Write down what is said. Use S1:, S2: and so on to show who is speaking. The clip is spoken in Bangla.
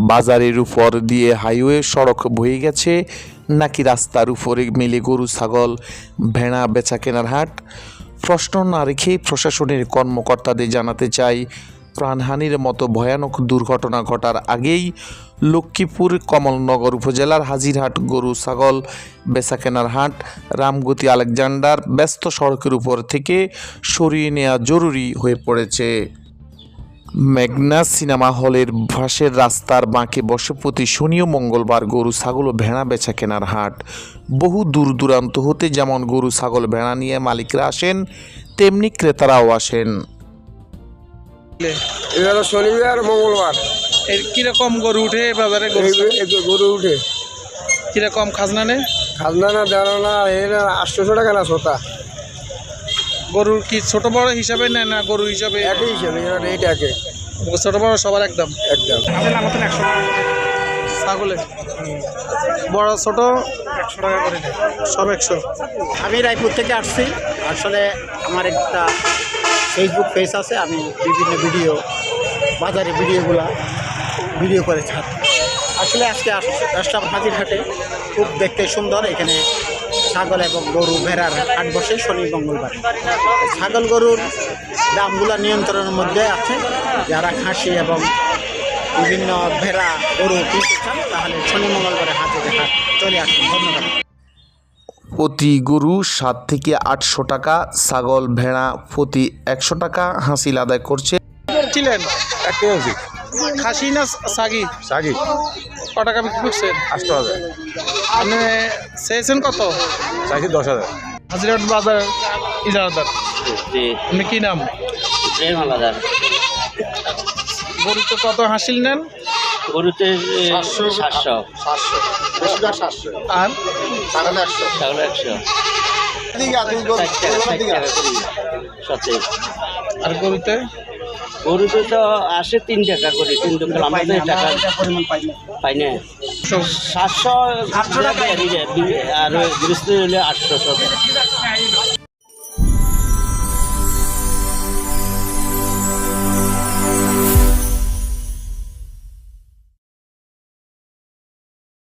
S1: বাজারের উপর দিয়ে হাইওয়ে সড়ক বয়ে গেছে নাকি রাস্তার উপরে মেলে গরু ছাগল ভেড়া বেচা কেনার হাট? প্রশ্ন না রেখেই প্রশাসনের কর্মকর্তাদের জানাতে চাই, প্রাণহানির মতো ভয়ানক দুর্ঘটনা ঘটার আগেই লক্ষ্মীপুর কমলনগর উপজেলার হাজিরহাট গরু ছাগল বেচা কেনার হাট রামগতি আলেকজান্ডার ব্যস্ত সড়কের উপর থেকে সরিয়ে নেওয়া জরুরি হয়ে পড়েছে। মেঘনা সিনেমা হলের পাশের রাস্তার বাঁকে বসে প্রতি শনি ও মঙ্গলবার গরু ছাগল ও ভেড়া বেচা কেনার হাট। বহু দূর দূরান্ত হতে যেমন গরু ছাগল ভেড়া নিয়ে মালিকরা আসেন, তেমনি ক্রেতারাও আসেন।
S2: এগুলো শনিবার মঙ্গলবার
S3: কিরকম গরু উঠে বাজারে?
S2: গরু উঠে
S3: কিরকম খাজনা নেই?
S2: খাজনা না দেওয়া না, এর 800 টাকা না ছোটা।
S3: গরুর কি ছোট বড় হিসাবে নেয় না গরু হিসাবে?
S2: একই হিসাবে রেট একে,
S3: ছোট বড় সবার একদম
S2: একদম।
S3: ছাগলে বড় ছোট 100 টাকা করে নেয়, সব 100।
S4: আমি রায়পুর থেকে আসছি। আসলে আমার একটা ফেসবুক পেজ আছে, আমি বিভিন্ন বাজারে ভিডিও করে ছাড়ি। আসলে আজকে আসলাম হাজিরহাটে, খুব দেখতে সুন্দর। এখানে ছাগল এবং গরু ভেড়ার হাট বসে শনি মঙ্গলবার। ছাগল গরুর দামগুলো নিয়ন্ত্রণের মধ্যে আছে। যারা খাসি এবং বিভিন্ন ভেড়া গরু কিনতে চান তাহলে শনি মঙ্গলবারে হাটে চলে আসুন। ধন্যবাদ।
S1: প্রতি গরু 7 থেকে 800 টাকা, ছাগল ভেড়া প্রতি 100 টাকা হাসিল আদায় করছে।
S3: ছিলেন খাসি না সাগি?
S2: সাগি
S3: ক টাকা বিক্রি করছেন?
S2: 8000
S3: আপনি চেয়েছেন কত?
S2: চাইছি 10,000।
S3: হাজিরহাট বাজার ইজারাদার। আপনি কি নাম? গরু তো কত হাসিল নেন?
S5: গরুতে 700
S2: বেশিরভাগ 700
S3: আর
S2: 150
S5: ছাগল 100
S3: আর গরুতে
S5: গরুতে তো আসে 3 টাকা করে, কিন্তু আমাদের টাকা পাই না। 700 আর গৃহস্থ হলে 800।